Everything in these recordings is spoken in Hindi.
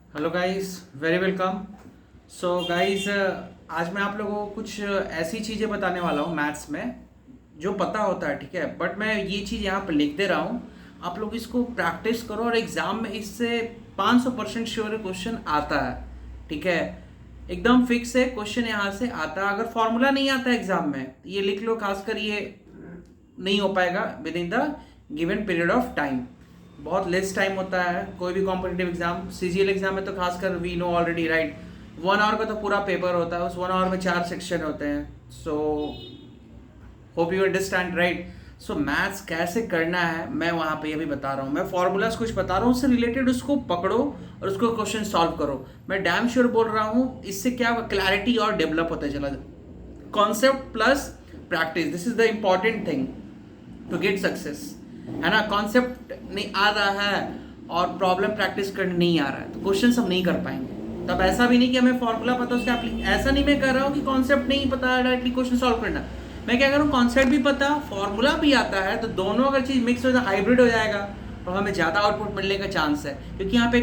Hello guys, very welcome. So guys, आज मैं आप लोगों को कुछ ऐसी चीज़ें बताने वाला हूँ मैथ्स में जो पता होता है, ठीक है। बट मैं ये चीज़ यहाँ पे लिख दे रहा हूँ, आप लोग इसको प्रैक्टिस करो और एग्ज़ाम में इससे 500% श्योर क्वेश्चन आता है, ठीक है। एकदम फिक्स है, क्वेश्चन यहाँ से आता है। अगर फॉर्मूला नहीं आता एग्ज़ाम में तो ये लिख लो, खासकर ये नहीं हो पाएगा with in the given period of time. बहुत लेस टाइम होता है कोई भी कॉम्पिटिटिव एग्जाम। सीजीएल एग्जाम में तो खासकर we know already, right. 1 hour का तो पूरा पेपर होता है, उस 1 आवर में 4 सेक्शन होते हैं। So hope you understand, right. So maths कैसे करना है मैं वहाँ पे अभी बता रहा हूँ। मैं फॉर्मूलाज कुछ बता रहा हूँ, उससे रिलेटेड उसको पकड़ो और उसको क्वेश्चन सॉल्व करो। मैं डैम श्योर बोल रहा हूँ, इससे क्या क्लैरिटी और डेवलप होता चला। Concept plus practice, this is the important thing to get success, है ना। कॉन्सेप्ट नहीं आ रहा है और प्रॉब्लम प्रैक्टिस करने नहीं आ रहा है तो क्वेश्चन हम नहीं कर पाएंगे। तब ऐसा भी नहीं कि हमें फॉर्मूला पता उसके ऐसा नहीं मैं कर रहा हूँ कि कॉन्सेप्ट नहीं पता है डायरेक्टली क्वेश्चन सॉल्व करना। मैं क्या कर रहा हूँ, कॉन्सेप्ट भी पता, फॉर्मूला भी आता है, तो दोनों अगर चीज़ मिक्स हो जाए हाइब्रिड हो जाएगा और हमें ज़्यादा आउटपुट मिलने का चांस है। क्योंकि यहाँ पे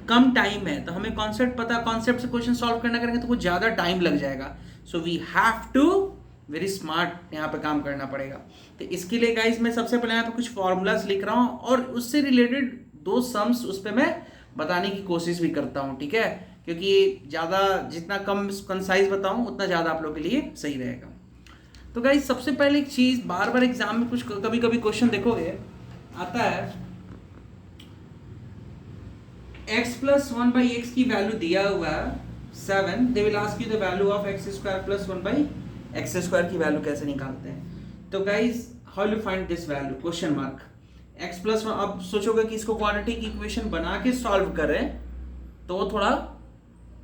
कम टाइम है तो हमें कॉन्सेप्ट पता, कॉन्सेप्ट से क्वेश्चन सॉल्व करना करेंगे तो कुछ ज़्यादा टाइम लग जाएगा। So we have to very smart यहाँ पे काम करना पड़ेगा। तो इसके लिए गाइज मैं सबसे पहले यहाँ पे कुछ फॉर्मूलाज लिख रहा हूँ और उससे रिलेटेड दो सम्स उस पर मैं बताने की कोशिश भी करता हूँ, ठीक है। क्योंकि ज़्यादा जितना कम कंसाइज बताऊँ उतना ज़्यादा आप लोगों के लिए सही रहेगा। तो गाइज सबसे पहले एक चीज़, बार बार एग्जाम में कुछ कभी कभी क्वेश्चन देखोगे आता है, x प्लस 1/x की वैल्यू दिया हुआ है 7, दे will ask you the value of x square plus 1/x square की वैल्यू कैसे निकालते हैं। तो guys how you find this value, question mark. x plus 1, अब सोचोगे कि इसको क्वाड्रेटिक इक्वेशन बना के सॉल्व करें तो थोड़ा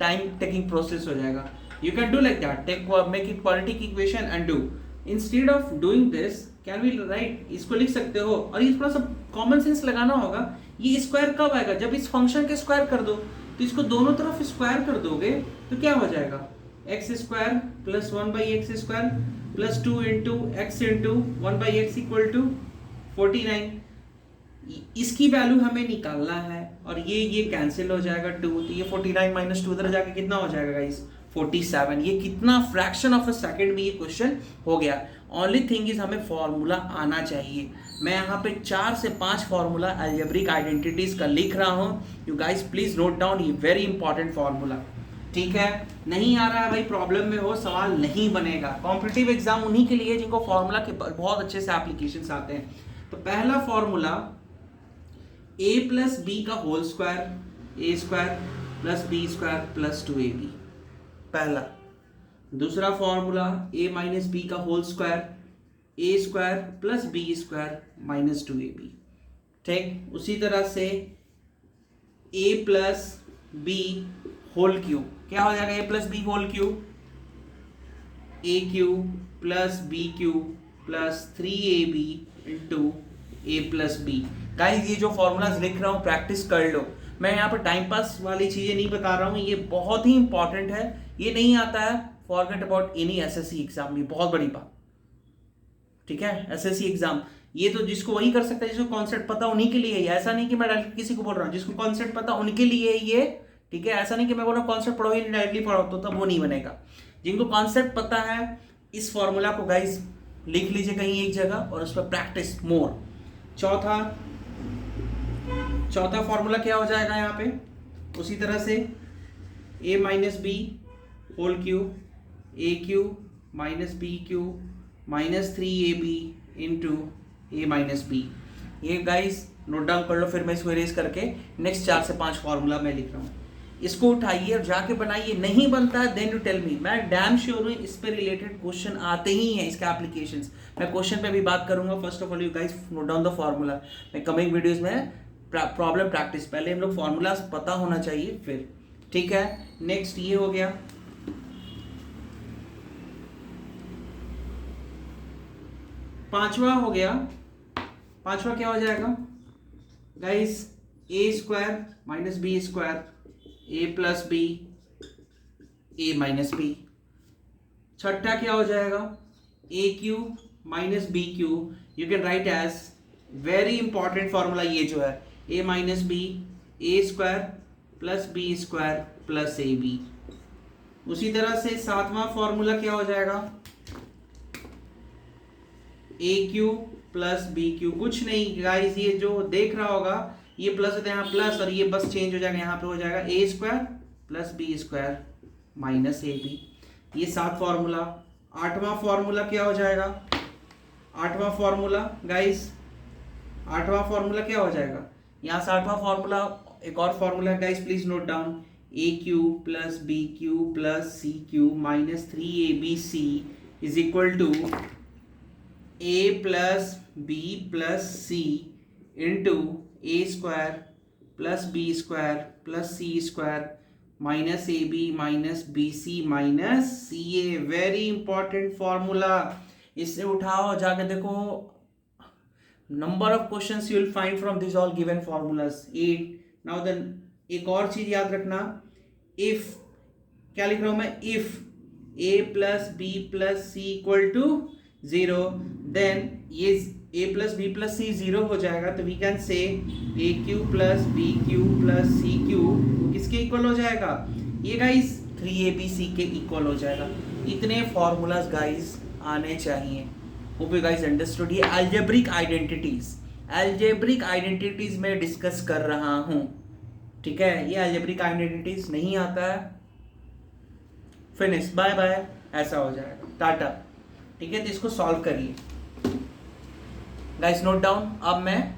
टाइम टेकिंग प्रोसेस हो जाएगा। You can do like that, take make it quadratic equation and do. Instead of doing this can we write, इसको लिख सकते हो। और ये थोड़ा सा कॉमन सेंस लगाना होगा। ये स्क्वायर कब आएगा, जब इस फंक्शन के स्क्वायर कर दो। तो इसको दोनों तरफ स्क्वायर कर दोगे तो क्या हो जाएगा, x square plus 1/x square plus 2 into x into 1/x equal to 49। इसकी वैल्यू हमें निकालना है और ये कैंसिल हो जाएगा 2, तो ये 49 माइनस 2 इधर जाके कितना हो जाएगा गाइस, 47। ये कितना फ्रैक्शन ऑफ अ सेकंड में ये क्वेश्चन हो गया। ओनली थिंग इज हमें फॉर्मूला आना चाहिए। मैं यहाँ पे 4 से 5 फॉर्मूला अलजेब्रिक आइडेंटिटीज का लिख रहा हूँ। You guys please note down, ये वेरी इंपॉर्टेंट फॉर्मूला, ठीक है। नहीं आ रहा है भाई, प्रॉब्लम में हो, सवाल नहीं बनेगा। कॉम्पिटिटिव एग्जाम उन्हीं के लिए जिनको फॉर्मूला के बहुत अच्छे से एप्लीकेशन आते हैं। तो पहला फॉर्मूला a प्लस बी का whole square, A square plus B square plus 2ab, पहला। दूसरा फॉर्मूला a माइनस बी का whole square, A square plus B square minus 2ab, ठीक। उसी तरह से a plus B whole cube, क्या हो जाएगा, a plus B whole cube, A cube plus B cube plus 3ab into A plus B. Guys ये जो फॉर्मूलाज लिख रहा हूँ प्रैक्टिस कर लो। मैं यहाँ पर टाइम पास वाली चीज़ें नहीं बता रहा हूँ, ये बहुत ही इंपॉर्टेंट है। ये नहीं आता है, forget about any SSC exam, ये बहुत बड़ी बात, ठीक है। एसएससी एग्जाम ये तो जिसको वही कर सकता है जिसको कॉन्सेप्ट पता उन्हीं के लिए है। ऐसा नहीं कि मैं डायरेक्टली किसी को बोल रहा हूँ, जिसको कॉन्सेप्ट पता उनके लिए ये, ठीक है। ऐसा नहीं कि मैं बोल रहा हूँ कॉन्सेप्ट पढ़ो ही नहीं, डायरेक्टली पढ़ो, तो तब वो नहीं बनेगा। जिनको कॉन्सेप्ट पता है इस फॉर्मूला को गाइस लिख लीजिए कहीं एक जगह और उस पर प्रैक्टिस मोर। चौथा फॉर्मूला क्या हो जाएगा यहाँ पे, उसी तरह से a minus b whole cube, A cube minus B cube minus 3ab into a minus b. ये गाइस नोट डाउन कर लो, फिर मैं इसको इरेज करके नेक्स्ट 4 से 5 फॉर्मूला मैं लिख रहा हूँ। इसको उठाइए और जाके बनाइए। नहीं बनता है देन यू टेल मी, मैं डैम श्योर हूँ इस पे रिलेटेड क्वेश्चन आते ही हैं, इसके एप्लीकेशंस। मैं क्वेश्चन पे भी बात करूंगा। First of all you guys note down the formula. मैं कमिंग वीडियोस में प्रॉब्लम प्रैक्टिस, पहले हम लोग फॉर्मूलाज पता होना चाहिए फिर, ठीक है। नेक्स्ट ये हो गया। पांचवा हो गया, पांचवा क्या हो जाएगा guys, A square minus B square, A plus B, A minus B. छठा क्या हो जाएगा, A cube minus B cube, you can write as very important formula ये जो है, A minus B, A square plus B square plus A B. उसी तरह से सातवां फॉर्मूला क्या हो जाएगा, A cube plus B cube. कुछ नहीं गाइस, ये जो देख रहा होगा ये प्लस होता है यहाँ प्लस, और ये बस चेंज हो जाएगा, यहाँ पे हो जाएगा A square plus B square minus A B. ये 7 फॉर्मूला। 8वां फॉर्मूला क्या हो जाएगा, 8वां फॉर्मूला गाइस, 8वां फॉर्मूला क्या हो जाएगा, यहाँ से 8वां फॉर्मूला एक और formula guys, please note down, A cube plus B cube plus C cube minus 3abc is equal to A plus B plus C into A square plus B square plus C square minus A B minus B C minus C A. Very important formula. इससे उठाओ जाके देखो, number of questions you will find from this all given formulas 8। Now then एक और चीज याद रखना, इफ क्या लिख रहा हूं मैं, if a plus B plus c equal to 0, then ये a plus B plus c 0 हो जाएगा, तो we can say a cube plus B cube plus C cube किसके इक्वल हो जाएगा, ये गाइस 3abc के इक्वल हो जाएगा। इतने फॉर्मूलाज गाइस आने चाहिए। Hope you guys understood. ये अलजेब्रिक आइडेंटिटीज में डिस्कस कर रहा हूं, ठीक है। ये अलजेब्रिक आइडेंटिटीज नहीं आता है, फिनिश, बाय बाय, ऐसा हो जाएगा, टाटा, ठीक है। तो इसको सॉल्व करिए गाइस, नोट डाउन। अब मैं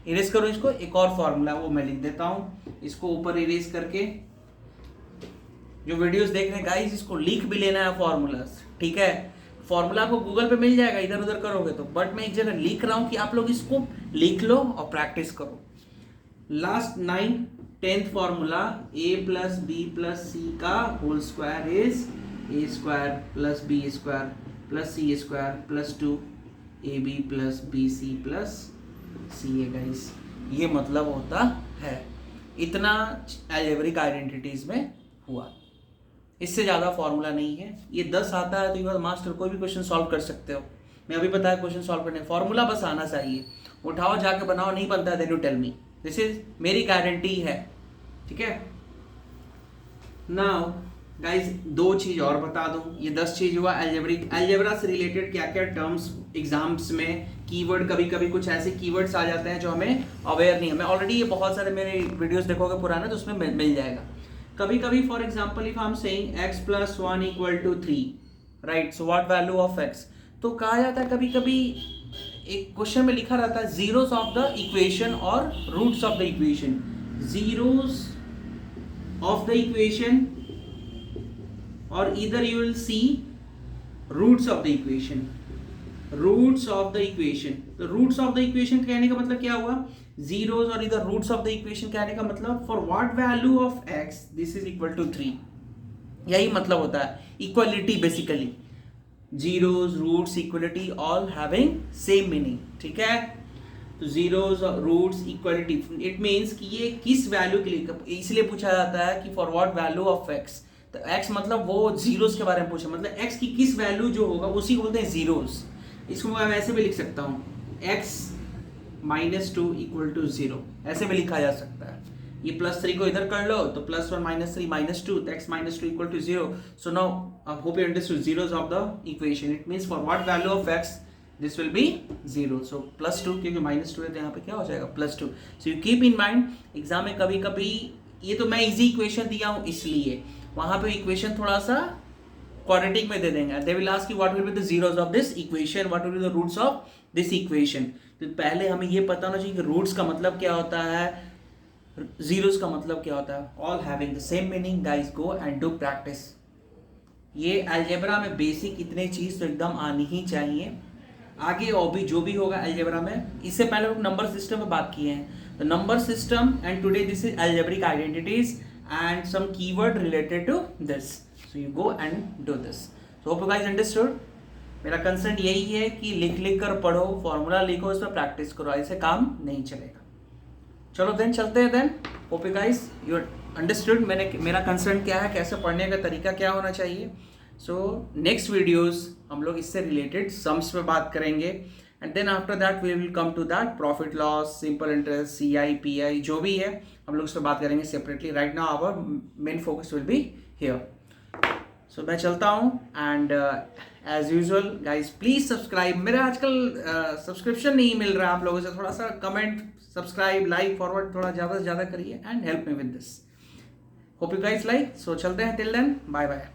इरेज करूं इसको, एक और फॉर्मूला वो मैं लिख देता हूं, इसको ऊपर इरेज करके। जो वीडियोस देख रहे हैं गाइस, इसको लिख भी लेना है फॉर्मूलास, ठीक है। फॉर्मूला आपको गूगल पे मिल जाएगा इधर उधर करोगे तो, बट मैं एक जगह लिख रहा हूं कि आप लोग इसको लिख लो और प्रैक्टिस करो। Last 9 10th formula, a plus B plus C का whole square is A square plus B square plus C square plus 2ab plus B C plus C A. Guys ये मतलब होता है, इतना अलजेब्रिक आइडेंटिटीज में हुआ, इससे ज़्यादा फॉर्मूला नहीं है। ये 10 आता है तो ये बात मास्टर कोई भी क्वेश्चन सॉल्व कर सकते हो। मैं अभी बताया क्वेश्चन सॉल्व करने, फॉर्मूला बस आना चाहिए, उठाओ जाके बनाओ, नहीं बनता है then you tell me, this is मेरी गारंटी है, ठीक है। नाउ गाइज 2 चीज और बता दूं, ये 10 चीज हुआ अलजेब्रा से रिलेटेड क्या क्या टर्म्स एग्जाम्स में, कीवर्ड, कभी कभी कुछ ऐसे कीवर्ड्स आ जाते हैं जो हमें अवेयर नहीं है। मैं ऑलरेडी ये बहुत सारे मेरे वीडियोस देखोगे पुराने तो उसमें मिल जाएगा। कभी कभी for example if I am saying x plus 1 equal to 3, right, so what value of x, तो कहा जाता है कभी कभी एक क्वेश्चन में लिखा रहता है जीरोस ऑफ द इक्वेशन और roots of the equation, zeros of the equation, और इधर you will see roots of the equation, roots of the equation. तो रूट्स ऑफ द इक्वेशन कहने का मतलब क्या हुआ, जीरोस, और इधर रूट्स ऑफ द इक्वेशन कहने का मतलब for what value of x this is equal to 3, यही मतलब होता है equality basically, zeros roots equality all having same meaning, ठीक है। तो zeros roots equality, it means कि ये किस वैल्यू के लिए, इसलिए पूछा जाता है कि for what value of x, तो x मतलब वो जीरोस के बारे में पूछा, मतलब x की किस वैल्यू जो होगा उसी को बोलते हैं जीरोस। इसको मैं वैसे भी लिख सकता हूँ, x माइनस 2 इक्वल टू 0, ऐसे भी लिखा जा सकता है। ये प्लस 3 को इधर कर लो तो प्लस 1 माइनस 3 माइनस 2, तो x minus 2 equal to 0। So now I hope you understood zeros of the equation, it means for what value of x this will be 0, so plus 2, क्योंकि माइनस 2 है तो यहाँ पे क्या हो जाएगा plus 2। So you keep in mind, exam में कभी कभी, ये तो मैं इजी इक्वेशन दिया हूँ इसलिए, वहां पे इक्वेशन थोड़ा सा क्वाड्रेटिक में दे देंगे, they will ask you what will be the zeros of this equation, what will be the roots of this equation. तो पहले हमें ये पता होना चाहिए कि रूट्स का मतलब क्या होता है, जीरोस का मतलब क्या होता है, all having the same meaning. Guys go and do practice. ये अलजेब्रा में बेसिक इतने चीज तो एकदम आनी ही चाहिए। आगे और भी जो भी होगा अलजेब्रा में, इससे पहले लोग नंबर सिस्टम में बात किए हैं, तो number system, and today this is algebraic identities and some keyword related to this, so you go and do this. So hope you guys understood. मेरा कंसर्न यही है कि लिख लिख कर पढ़ो, फॉर्मूला लिखो, इस पर प्रैक्टिस करो, ऐसे काम नहीं चलेगा। चलो देन चलते हैं then. Hope you guys you understood मेरा कंसर्न क्या है, कैसे पढ़ने का तरीका क्या होना चाहिए। सो नेक्स्ट वीडियोस हम लोग इससे रिलेटेड सम्स पे बात करेंगे, and then after that we will come to that profit loss, simple interest, CI PI जो भी है हम लोग इस पर बात करेंगे separately. Right now our main focus will be here. So मैं चलता हूँ and as usual guys please subscribe. मेरा आजकल सब्सक्रिप्शन नहीं मिल रहा है आप लोगों से. थोड़ा सा कमेंट, सब्सक्राइब, लाइक, फॉरवर्ड थोड़ा ज़्यादा से ज़्यादा करिए and help me with this. Hope you guys like. So चलते हैं. Till then bye bye.